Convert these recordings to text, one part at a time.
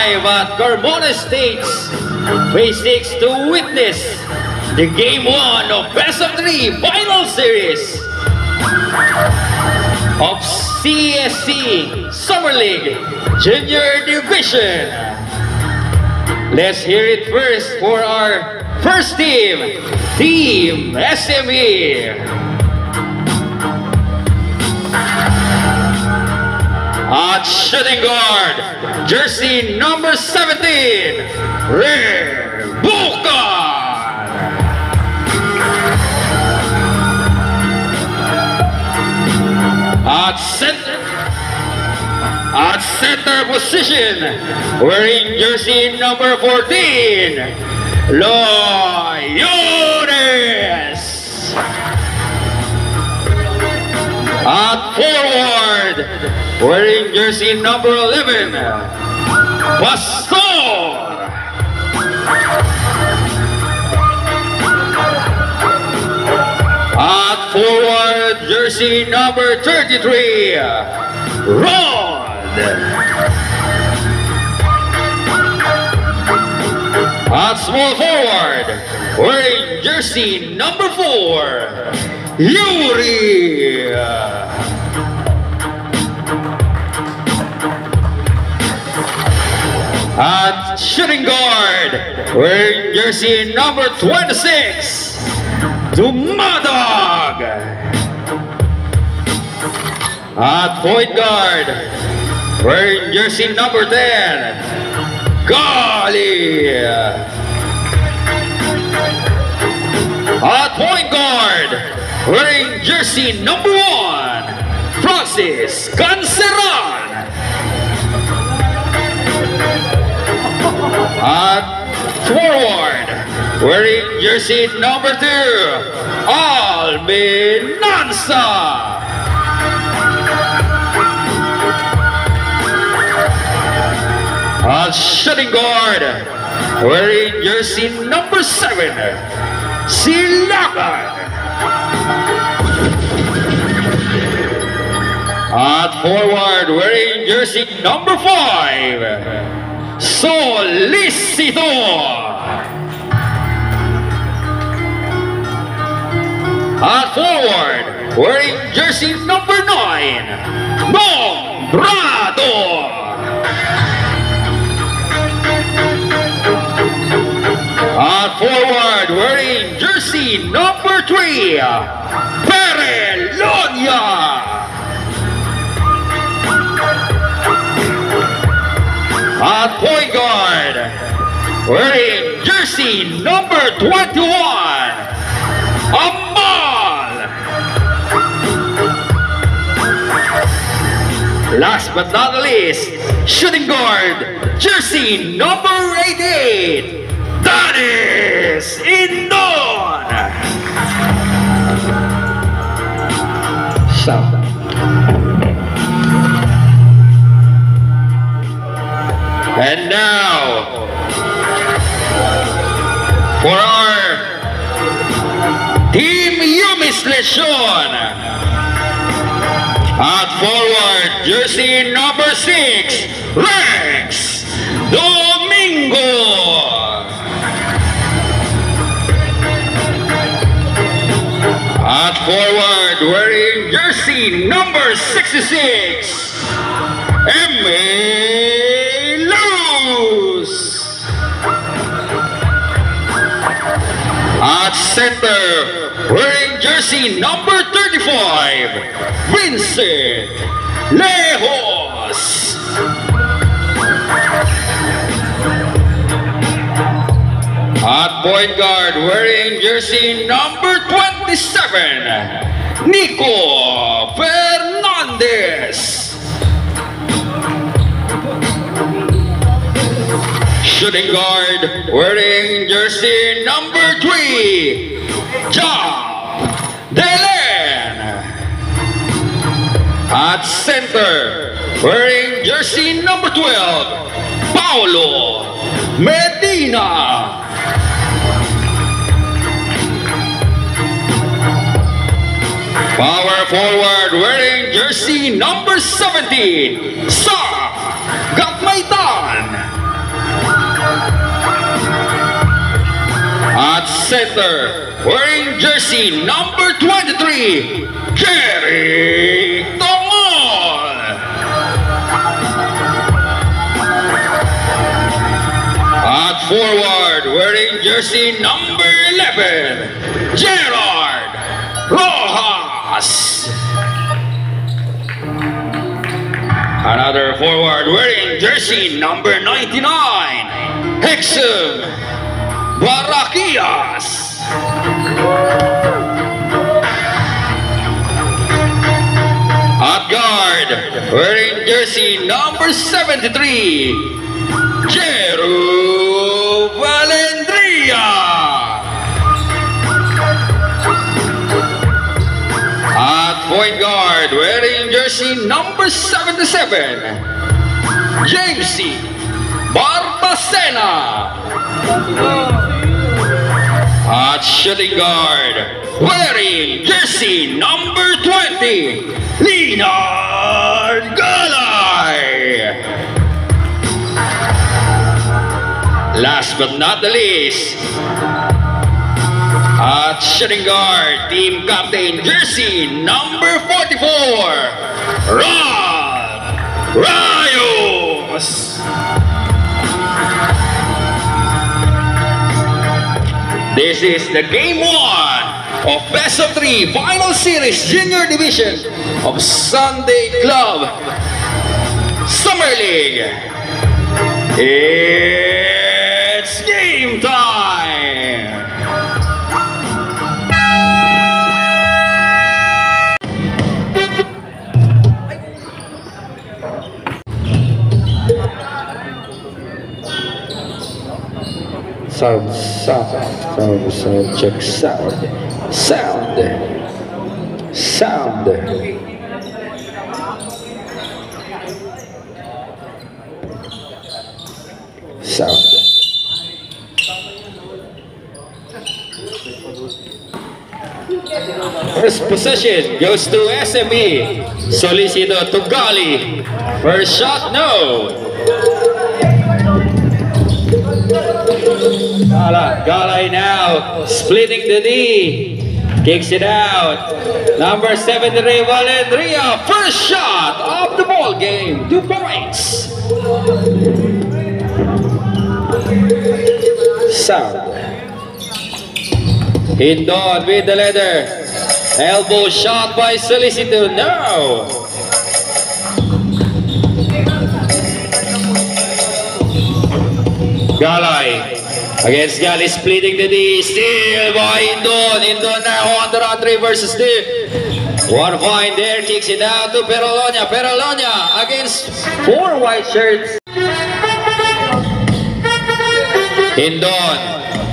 live at Carmona Estates, Phase 6 to witness the Game 1 of Best of 3 Final Series of CSC Summer League Junior Division. Let's hear it first for our first team, Team SME. At shooting guard, jersey number 17, Rebukan. At center position, wearing jersey number 14, Loyones. At forward, wearing jersey number 11, Pastor. At forward, jersey number 33, Rod. At small forward, wearing jersey number 4, Yuri. At shooting guard, wearing jersey number 26, Dumadog. At point guard, wearing jersey number 10, Gali. At point guard, wearing jersey number 1, Francis Canceran. At forward, wearing jersey number 2, Albinanza. At shooting guard, wearing jersey number 7, Silakan. At forward, wearing jersey number 5, Solicito. At forward, wearing jersey number 9, Nombrado. At forward, wearing jersey number 3, Perelonia. At point guard, wearing jersey number 21, Amal. Last but not least, shooting guard, jersey number 88, Danis Indon. And now, for our Team Yumis Lesion. At forward, jersey number 6, Rex Domingo. At forward, wearing jersey number 66, Emilus. At center, wearing jersey number 35, Vincent Lejos. At point guard, wearing jersey number 27, Nico Fernandez. Shooting guard, wearing jersey number 3, John Delen. At center, wearing jersey number 12, Paulo Medina. Power forward, wearing jersey number 17, Sa Gatmaitan. center, wearing jersey number 23, Jerry Tongol. At forward, wearing jersey number 11, Gerard Rojas. Another forward, wearing jersey number 99, Hexum Barakias. At guard, wearing jersey number 73, Jeru Valendria. At point guard, wearing jersey number 77, James C. Barbacena. At shooting guard, wearing jersey number 20, Leonard Galay. Last but not the least, at shooting guard, team captain jersey number 44, Rod Rayos. This is the game 1 of Best of 3 Final Series Junior Division of Sunday Club Summer League. It's game time! Sound, check sound. First possession goes to SME. Solicito to Gali. First shot, no. Galay now splitting the D, kicks it out. Number 73, Valendria, first shot of the ball game, 2 points. Sound. Hindon with the leather, elbow shot by Solicito, no. Galay against Gali, splitting the D, still by Hindon. Hindon now on the run, 3 versus 2. One point there, kicks it out to Perolonia. Perolonia against 4 white shirts. Hindon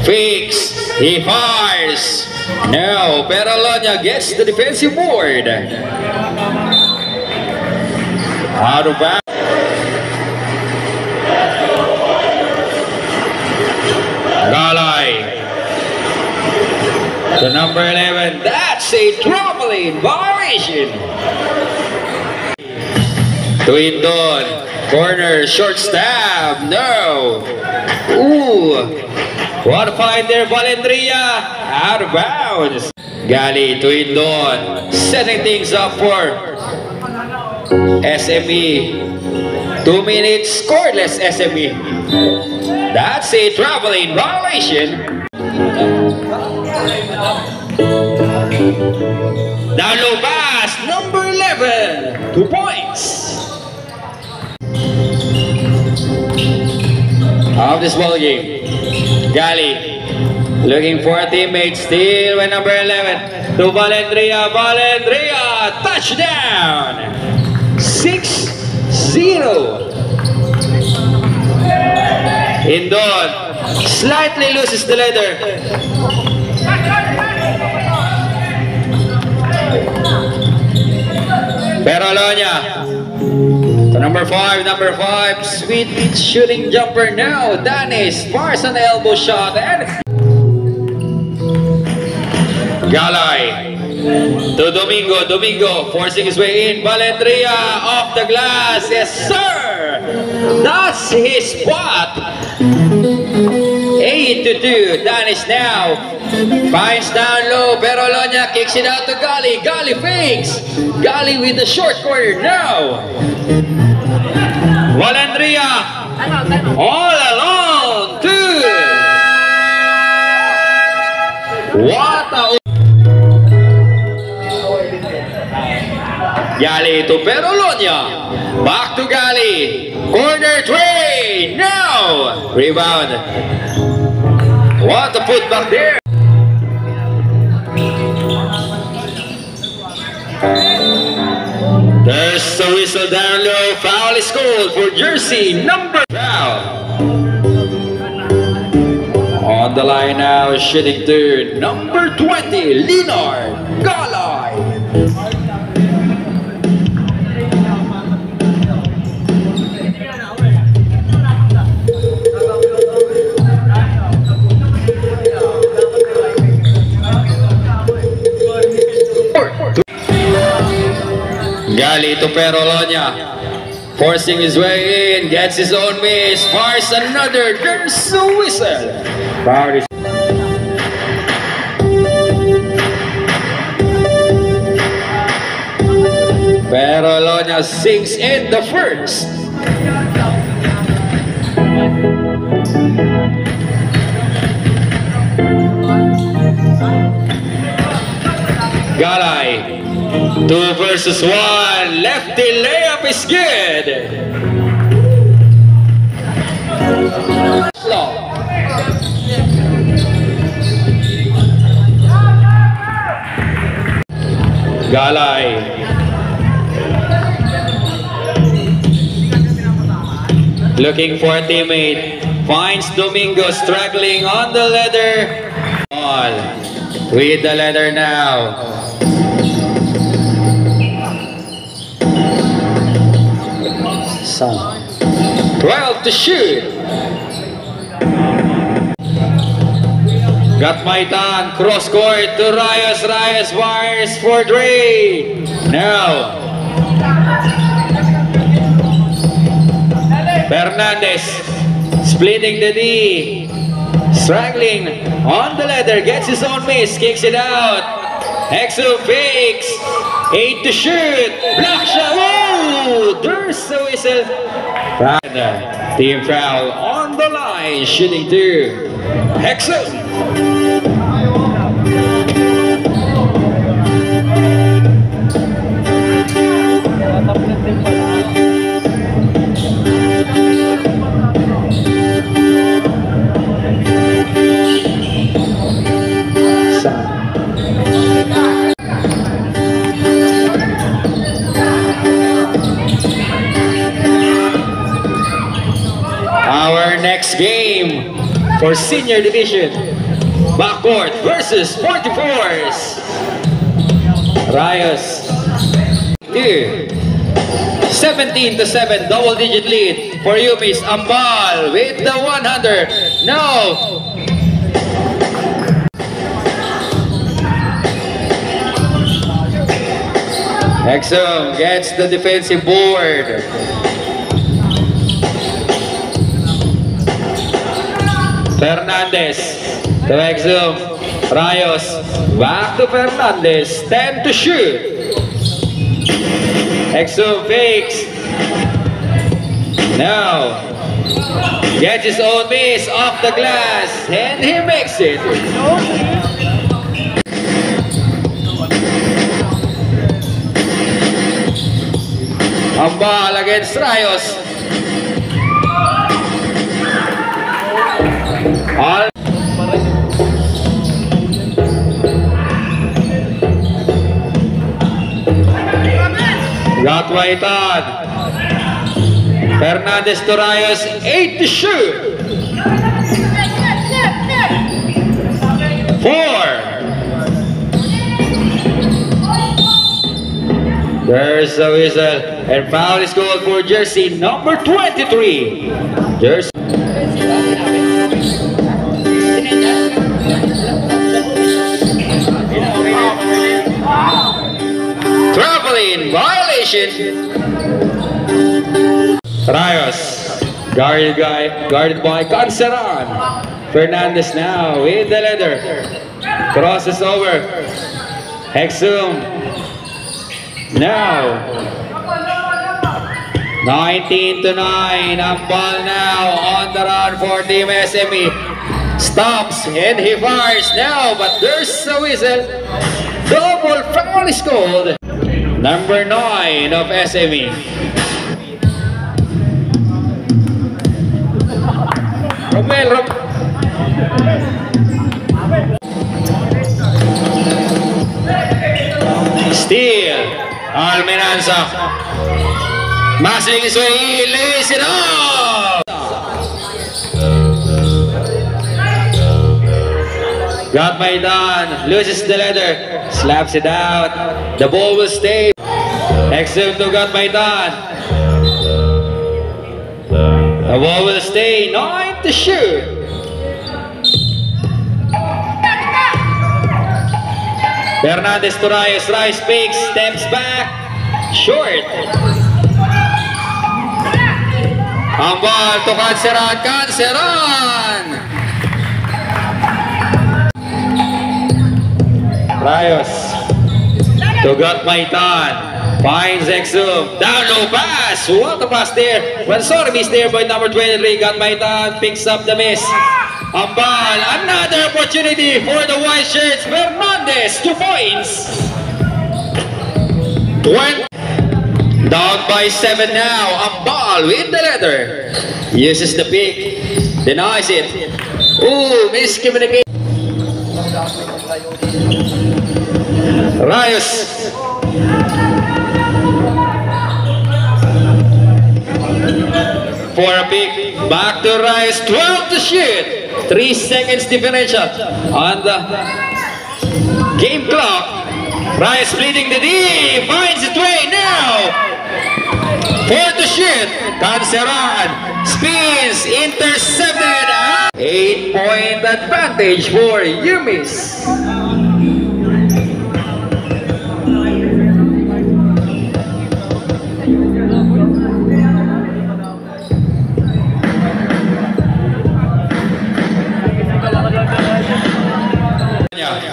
fakes, he fires. Now Perolonia gets the defensive board. Out of bounds. Galay to number 11, that's a traveling violation. To Hindon, corner, short stab, no. Ooh, what a fight there, Valendria, out of bounds. Gali to Hindon, setting things up for SME. 2 minutes scoreless SME. That's a traveling violation. Down low pass, number 11, 2 points. Of this ball game, Gali looking for a teammate, still with number 11 to Valendria. Valendria, touchdown, 6-0. Hindon slightly loses the leather. Perolonia to number 5, sweet shooting jumper now. Danis fires an elbow shot and Galay to Domingo. Domingo forcing his way in. Valendria off the glass. Yes, sir. That's his spot. A 3-2. Danish now finds down low, pero Lonya kicks it out to Gali. Gali fakes. Gali with the short corner now. Valandria all alone. 2. What a Gali to Perolonia. Back to Gali. Corner tray. No. Rebound. What a putback there. There's the whistle down low. Foul is called for jersey number 12. On the line now, shooting third, number 20, Leonard Galay. Gali to Perolonia, forcing his way in, gets his own miss, fires another, there's a whistle. Perolonia sinks in the first. Galay. 2 versus 1. Lefty layup is good. Galay. Looking for a teammate. Finds Domingo struggling on the ladder. Ball with the ladder now. 12 to shoot. Got Maitan, cross court to Rayos. Rayos wires for Dre. Now Fernandez splitting the D, struggling on the ladder, gets his own miss, kicks it out. Exo fakes, 8 to shoot, block shot. Whoa! There's the whistle. Team foul on the line, shooting 2. Exo. Our next game for senior division, backcourt versus 44s. Rayos 17 to 7, double digit lead for UP's Ambal with the 100. No. Exum gets the defensive board. Fernandez to Exum. Rayos back to Fernandez. 10 to shoot. Exum fakes. Now gets his own miss off the glass and he makes it. Ambal against Rayos. All got Waitan. Fernandez to Rayos, 8 to shoot. 4. There's a whistle and foul is called for jersey number 23. Jersey. Traveling violation. Rayos Guarded by Canceran. Fernandez now with the leather. Crosses over. Hexum. Now. 19-9. Ang ball now on the run for Team SME. Stops and he fires now, but there's a whistle. Double foul is called. Number 9 of SME. Romel. Steal. Almenanza. Masling his way. He lays it off. Got Maidan. Loses the leather. Slaps it out. The ball will stay. Hexum to Got Maidan. The ball will stay. 9 to shoot. Fernandez to Reyes. Reyes fakes. Steps back. Short. Ang ball to Canceran. Canceran. Rayos. To Got Maidan. Finds Hexum. Down low pass. What a pass there. Well, sorry, miss there by number 23. Got Maidan. Picks up the miss. Ang ball. Another opportunity for the white shirts. Fernandez. 2 points. Down by 7 now. Ang ball with the leather. Uses the pick. Denies it. Ooh, miscommunication. Rayos. For a pick. Back to Reyes. 12 to shoot. 3 seconds differential on the game clock. Reyes bleeding the D. Finds its way now. 4 to shoot. Canceran spins. Intercepted. 8-point advantage for Yumis.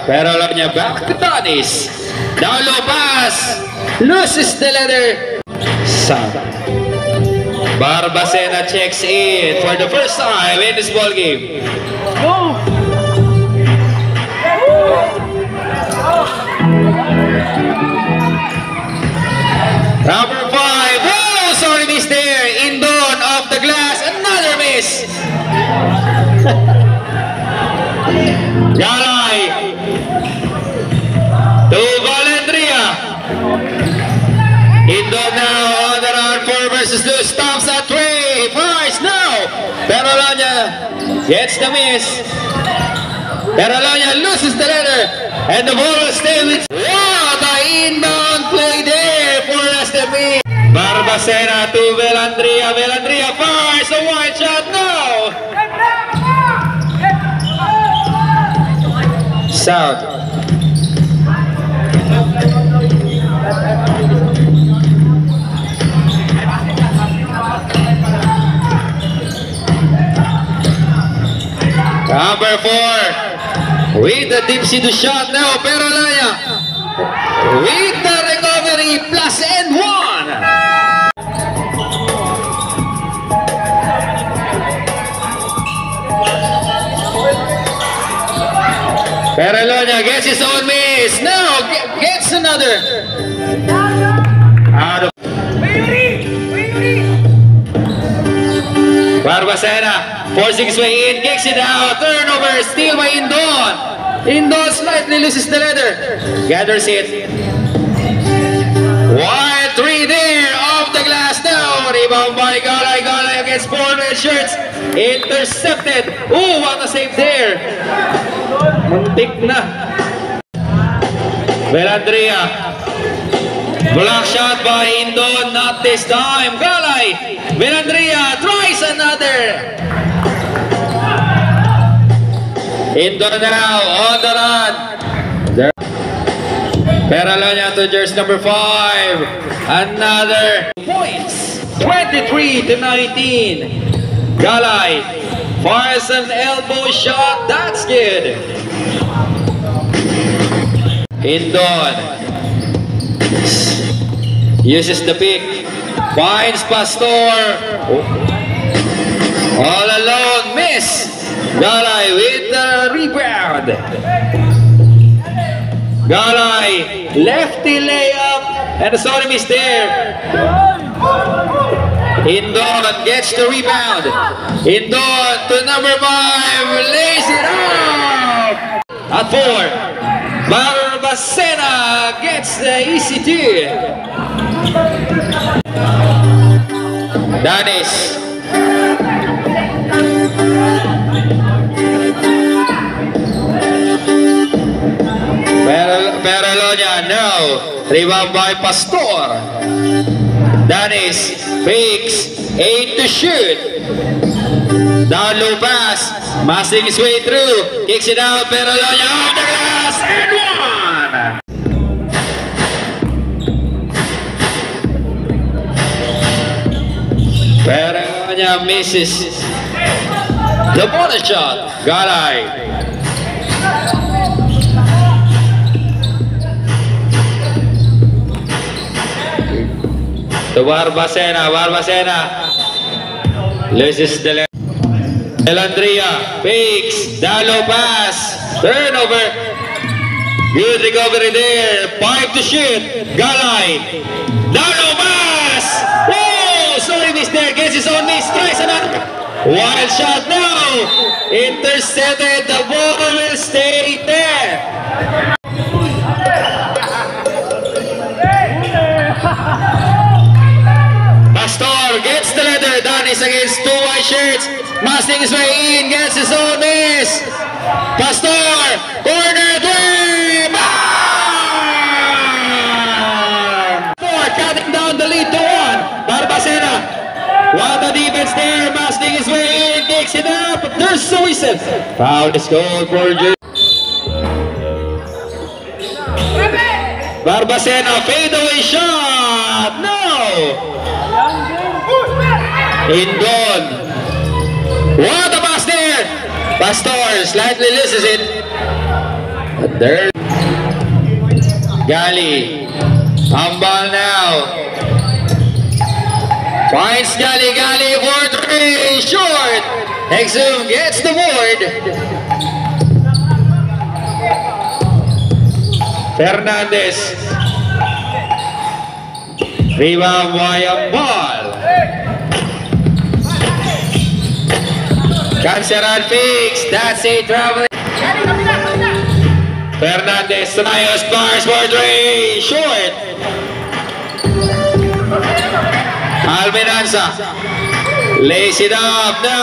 Pero lang niya back to Donis. Down low pass. Loses the leather. Sound. Barbacena checks in for the first time in this ball game. Number 5. Oh, sorry, miss there. Indon off the glass. Another miss. Galay. To Valendria. Indon now on the run. 4 versus 2. Stops at 3. Fires now. Perolania gets the miss. Perolania loses the leather. And the ball will stay with. What a inbound play there for SME. Barbacena to Velandria. Velandria fires a wide shot now. Sound. Number 4 with the deep sea shot now. Perolania with the recovery plus and 1. Perolania gets his own miss. Now gets another. Out of Barbacena forcing his way in, kicks it out, turnover, steal by Indon. Indon slightly loses the leather, gathers it. Wild 3 there, off the glass now, rebound by Galay. Galay against 4 red shirts, intercepted. Ooh, what a save there. Muntik na. Velandria. Block shot by Indon, not this time. Galay. Velandria tries another. Indon now on the run. Perolania to jersey number 5. Another points. 23 to 19. Galay fires an elbow shot. That's good. Hindon uses the pick. Finds Pastor. All alone. Miss. Galay with the rebound. Galay lefty layup. And the Sonim is there. Hindon gets the rebound. Hindon to number 5. Lays it up. At 4. Barbacena gets the easy 2. Danis. Peralonia, no. Rebound by Pastor. Danis fakes, 8 to shoot. Down low pass, massing his way through, kicks it out. Peralonia off the glass and 1. Peralonia misses the bonus shot. Galay. To Barbacena. Loses the left. Elandria fakes, down low pass, turnover. Good recovery there. 5 to shoot. Galay. Down low pass. Oh, sorry, mister. Gets his own miss. Tries another. Wild shot now. Intercepted. The ball will stay there. Pastor gets the letter. Danis against 2 white shirts. Masting his way in. Gets his own miss. Pastor. Corner 3. Cutting down the lead to 1. Barbacena. What a defense there. Masting his way in. Takes it up. There's the whistle. Foul is called for Jay. Barbacena. Fadeaway shot. No. Hindon. What a pass there! Pastor slightly loses it. But there. Gali. Ambal now. Finds Gali. Gali for 3. Short. Exum gets the board. Fernandez. Rebound by Ambal. Canceran fix. That's it. Traveling. Fernandez. Sanayos bars for 3. Short. Almenanza. Lays it up. No.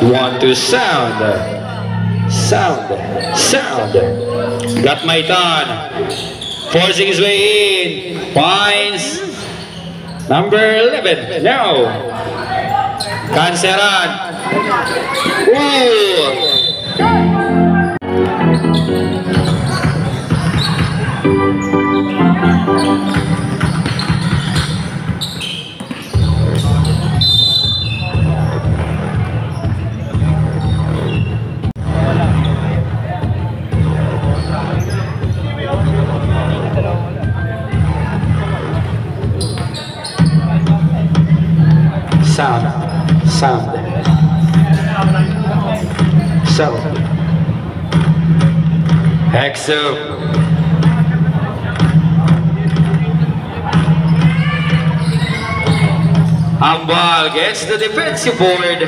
Want to sound. Got my turn. Forcing his way in. Finds number 11. No. Canceran. Ooh. Sound. Exum. Ambal gets the defensive board.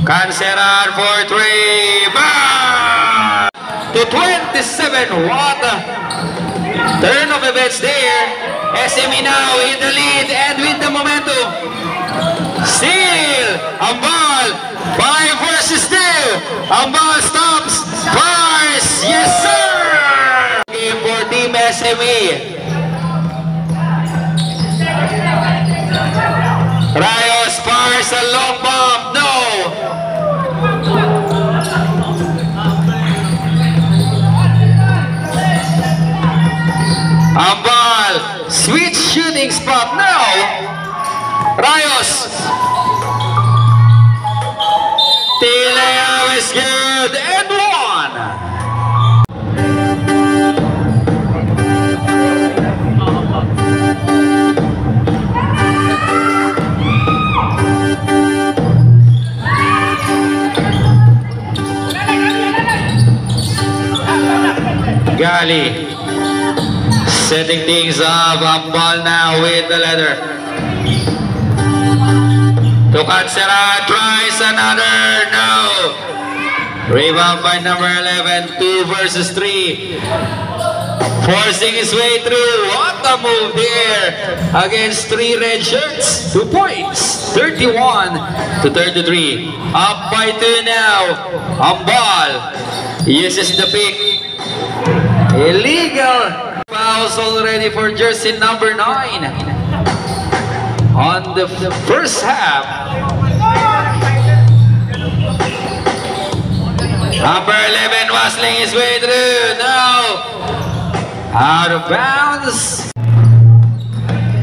Canceran for 3. Bang! To 27. What a turn of events there. SME now in the lead and with the momentum. Still, Ambal, 5 versus 2. Ambal stops. Bars, yes sir! Game for Team SME. Rayos fires a long bomb. No. Ambal, sweet shooting spot. No. Rayos. Tileo is good and 1. Gali setting things up. Ambal now with the leather. To Canceran, tries another. No. Rebound by number 11. 2 versus 3. Forcing his way through. What a move there against 3 red shirts. 2 points. 31 to 33. Up by 2 now. Ambal uses the pick. Illegal fouls already for jersey number 9 on the first half. Number 11 wassailing his way through. No. Out of bounds.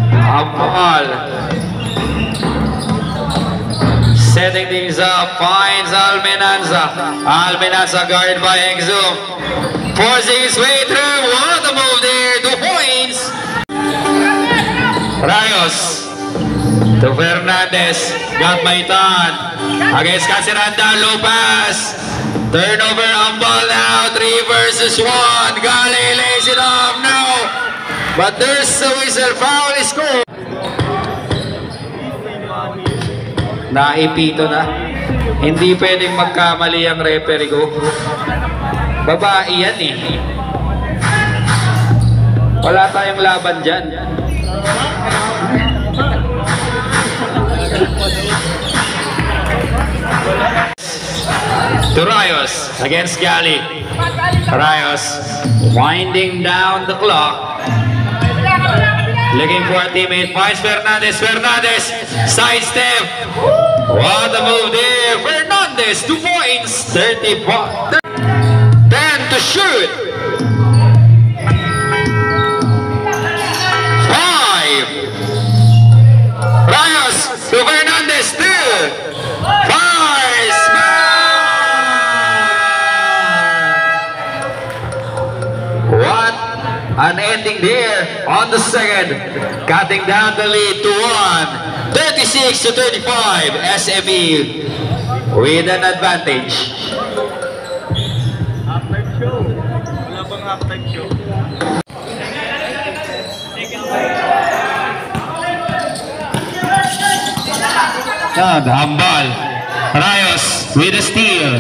Ambal setting things up. Finds Almenanza. Almenanza guarded by Exum. Forcing his way through. What a move there. 2 points. Rayos to Fernandez. Got Maitan against Canceran. Down low pass. Turnover. Ambal now. 3 versus 1. Gali lays it off. No. But there's a whistle. Foul is scored. Naipito na. Hindi pwedeng magkamali ang referee ko. Babae yan eh. Wala tayong laban dyan. To Rayos against Gali. Rayos winding down the clock. Looking for a teammate. Finds Fernandez. Fernandez sidestep. What a move there. Fernandez 2 points. 30. To shoot. 5. Rayos to Fernandez. 2. Fires. What an ending there on the second. Cutting down the lead to 1. 36 to 35. SME with an advantage. Ambal. Rayos with a steal.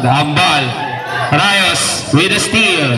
Ambal. Rayos with a steal.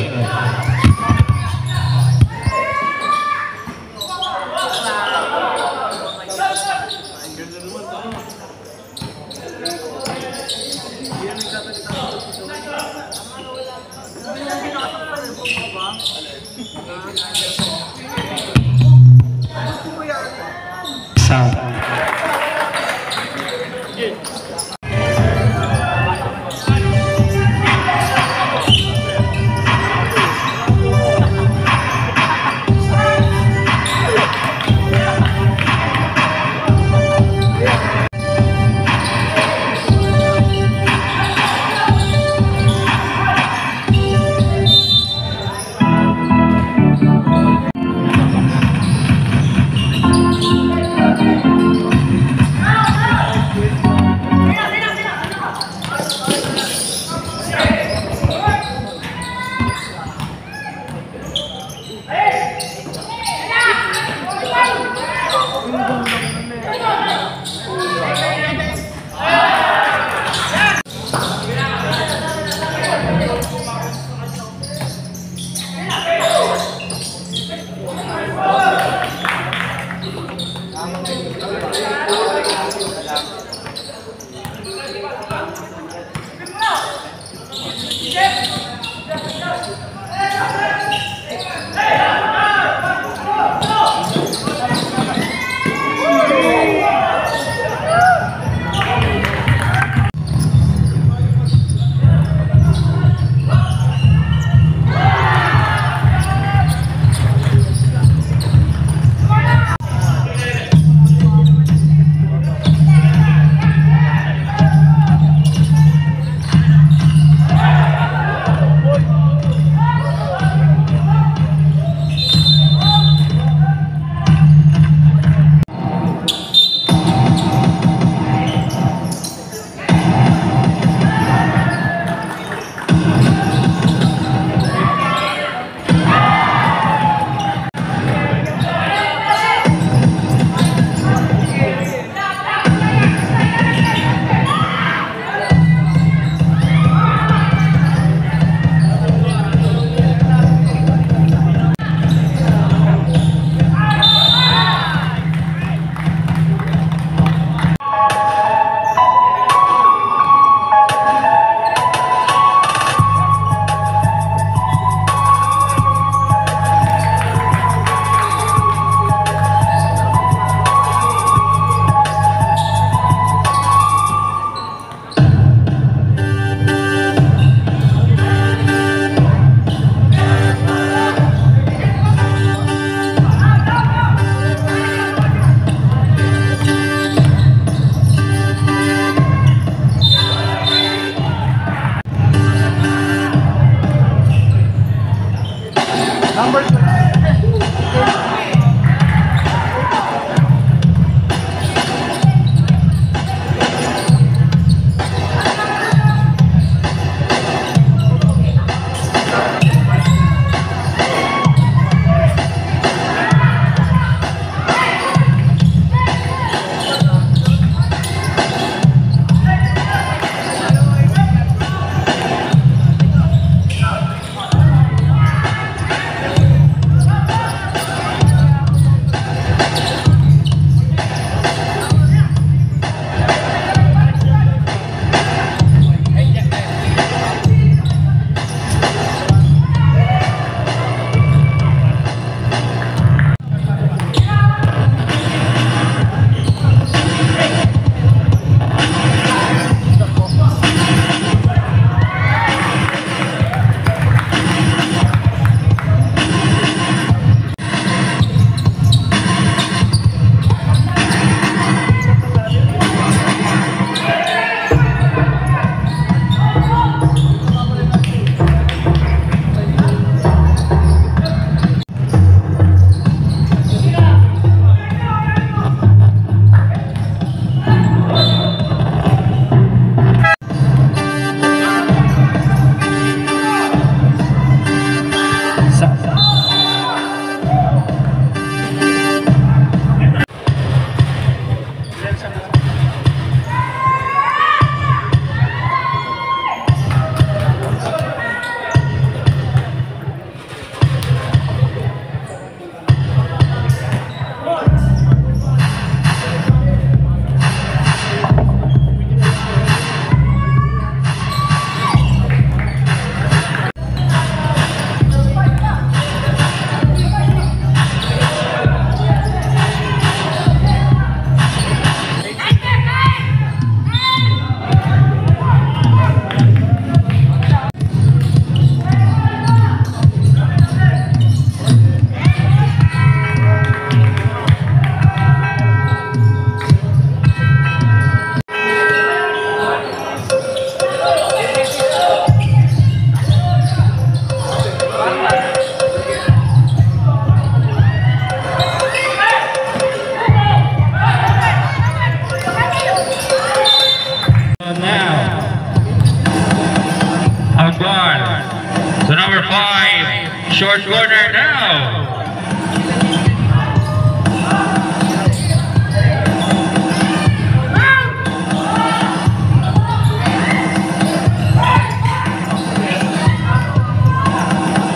Short corner now.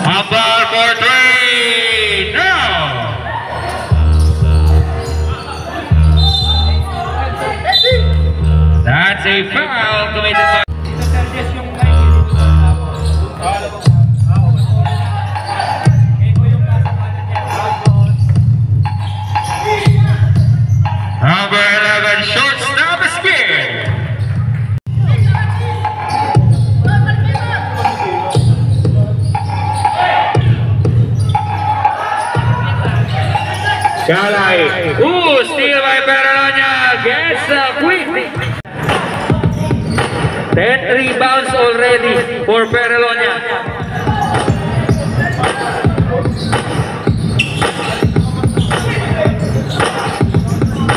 A ball for three. No. That's a foul committed by Galay. Steal by Peralonia. Gets a quick. 10 rebounds already for Peralonia.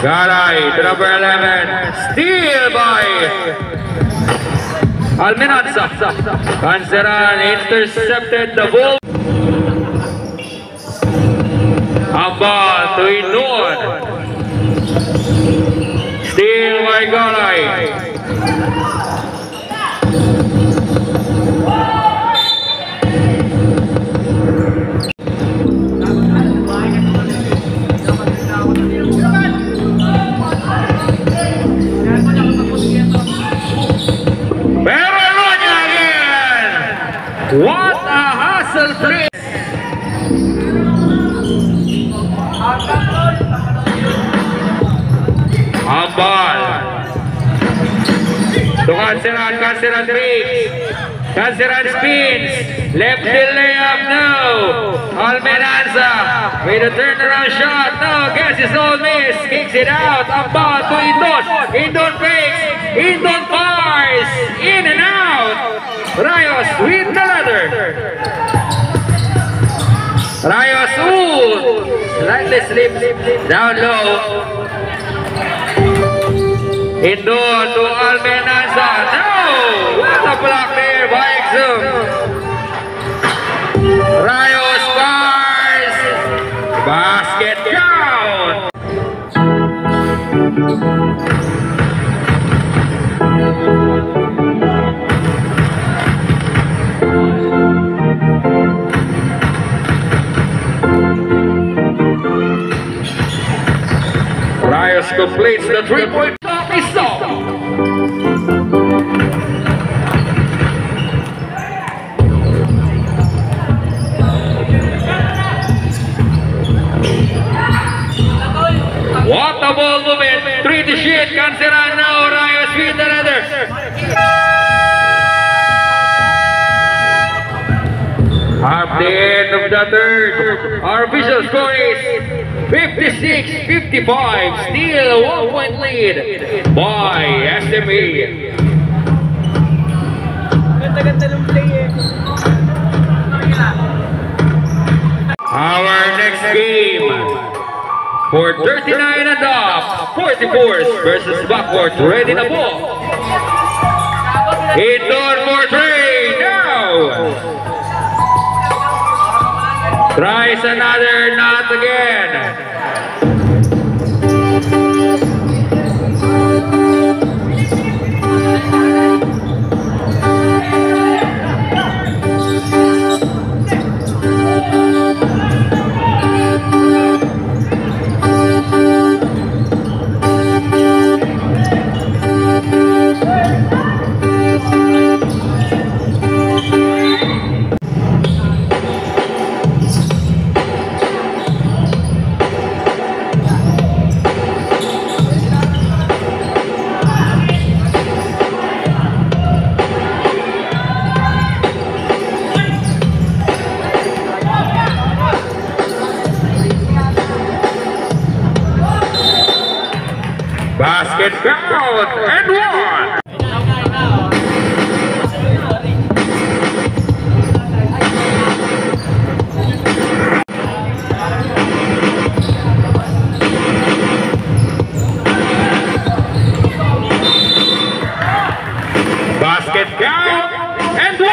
Galay to number 11. Steal by Almenanza. Canceran intercepted the ball. Amba to Indon. Steal by Galay. Peralonia again. What a hustle play. Ambal to Canceran breaks. Canceran spins. Left field layup, no. Almenanza with a turnaround shot, no. Guess it's all miss. Kicks it out. Ambal to Indon. Indon breaks. Indon fires. In and out. Rayos with the ladder. Rayos, slightly slip down low. Indon to Almenanza. No! What a block there by Exum. Rayos bars. Basket count. Rayos completes the three-point shot. What a ball movement. 3 to shoot. Canceran now. Rayos with another. At the end of the third, our official score is 56-55. Still a 1-point lead by SME. Our next game for 39 and up, 44 versus Backcourt. Ready na po. Indon for 3 now. Tries another, not again. Basket count and one. Basket count and one.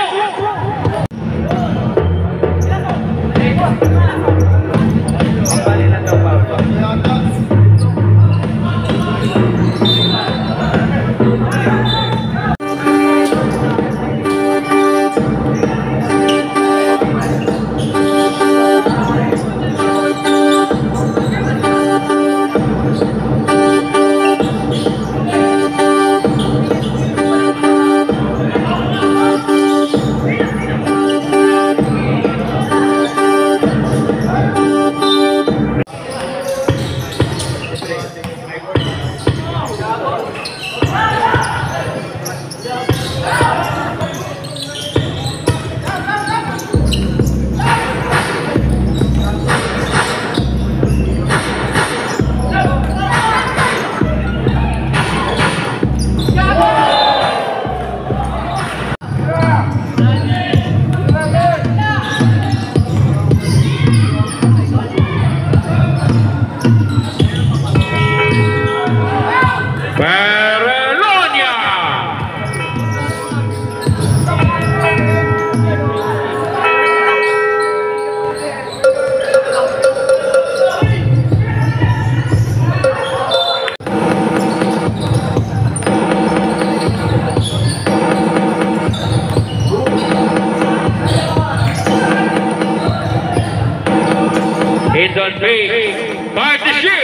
on pace. Time to shoot.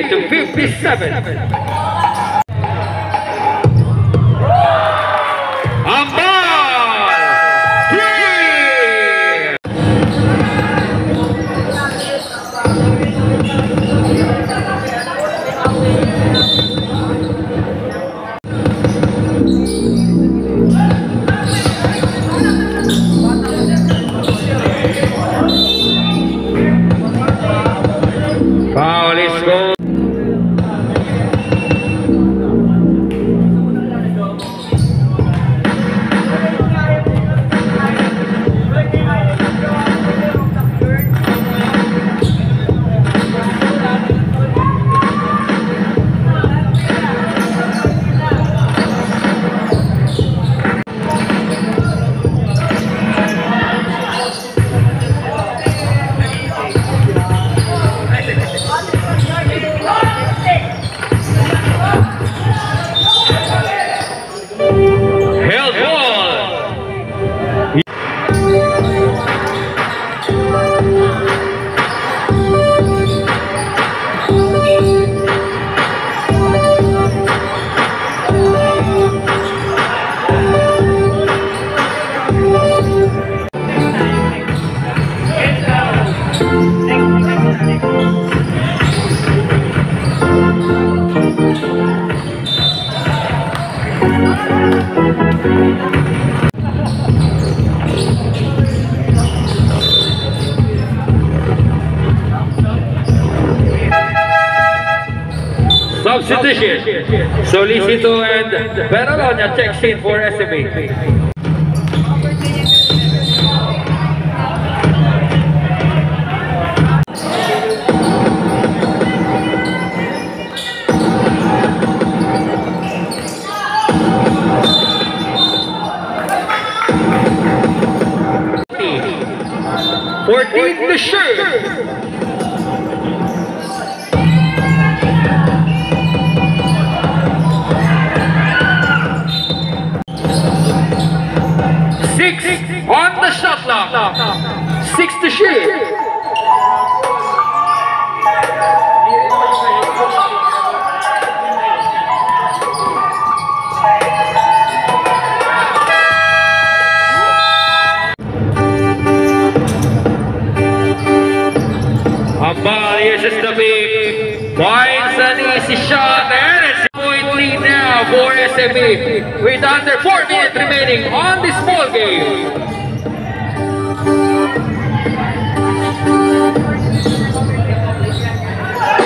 To 57. Foul is goal. Substitution. Solicito and Peralonia checks in for SMA. The shirt. 6 on the shot clock. 6 to shoot. Ambal uses the big, finds an easy shot, and it's a point lead now for SME with under 4 minutes remaining on this ball game.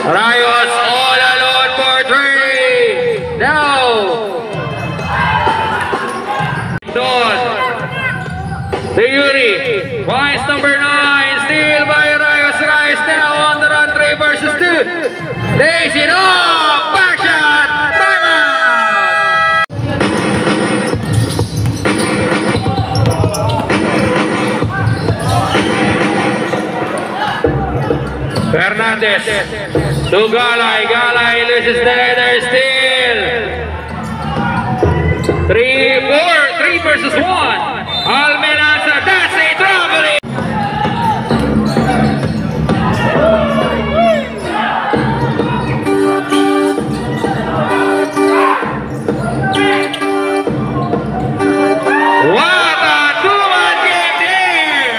Rayos all alone for 3. Now, Don, the Yuri finds number 9, steal by Rayos. Rayos now on the run, 3 versus 2. Lays it off, back shot, Fernandez to Galay. Galay loses the leather steal. 3 versus 1. Almenasa, that's a traveling. What a two-man game there!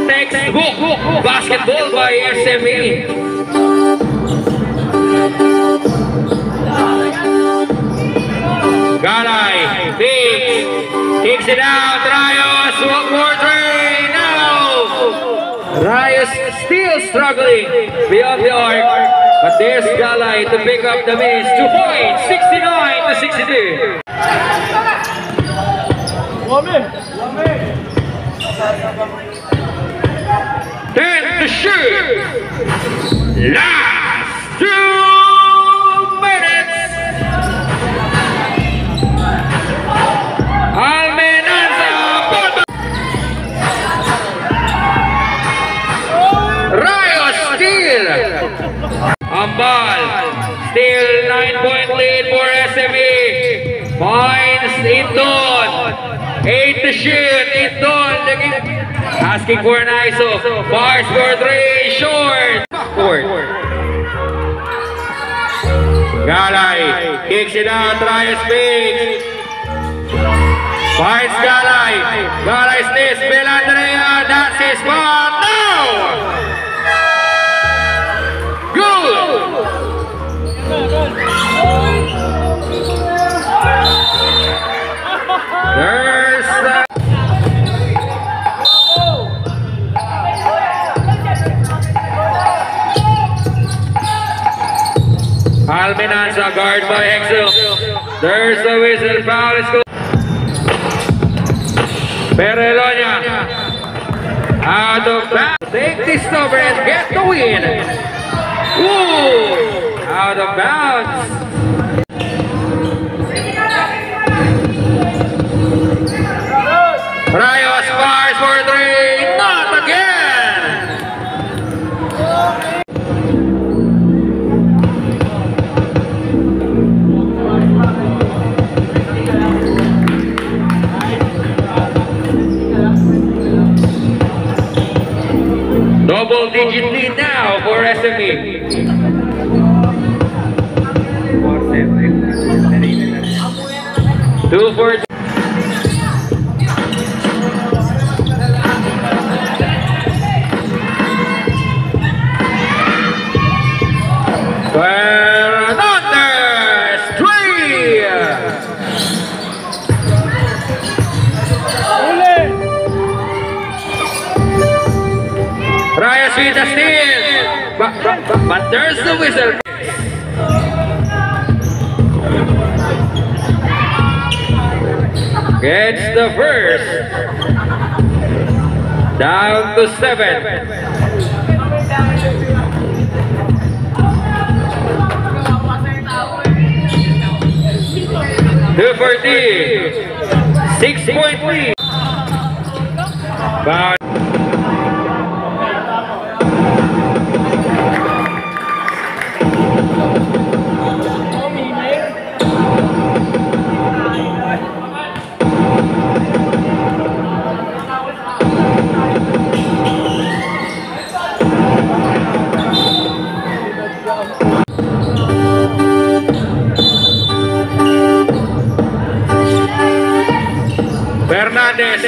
Textbook basketball by SME. Galay kicks it out. Rayos, 1 more 3 now. Rayos still struggling beyond the arc. But there's Galay to pick up the miss. 2 points, 69 to 62. Ten to shoot. Last 2 minutes. Almenanza. Rayo steal. Ambal. Still 9-point lead for SME. Points Indon. 8 to shoot. Indon asking for an ISO. Bars for 3. Short. Backcourt. Galay kicks it out. Trias Biggs. Finds Galay. Galay stays. Belandrea. That's his spot. No! Good! There's the... Almenanza guard by Hexel. There's the whistle. Foul is good. Perelonia out of bounds. Take this over and get the win. Ooh, out of bounds. Rayos bars for 3. Not again. Double-digit lead now for SME. 2 for Fernandez 3. Rayos with the steal, but there's the whistle. Gets the first. Down to 7. 2-14. 6-point lead. But Fernandez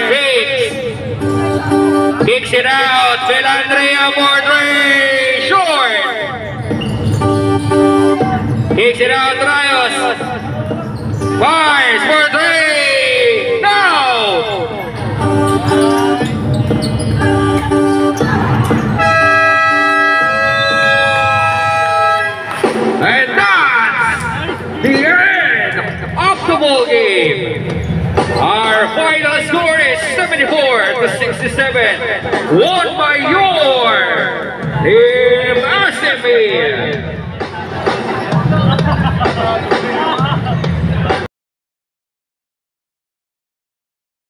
kicks it out. Belandrea for 3. Short. Kicks it out. Rayos. Fires for 3. No. And that's the end of the ball game. Our final score is 74 to 67. Won by your Team SME.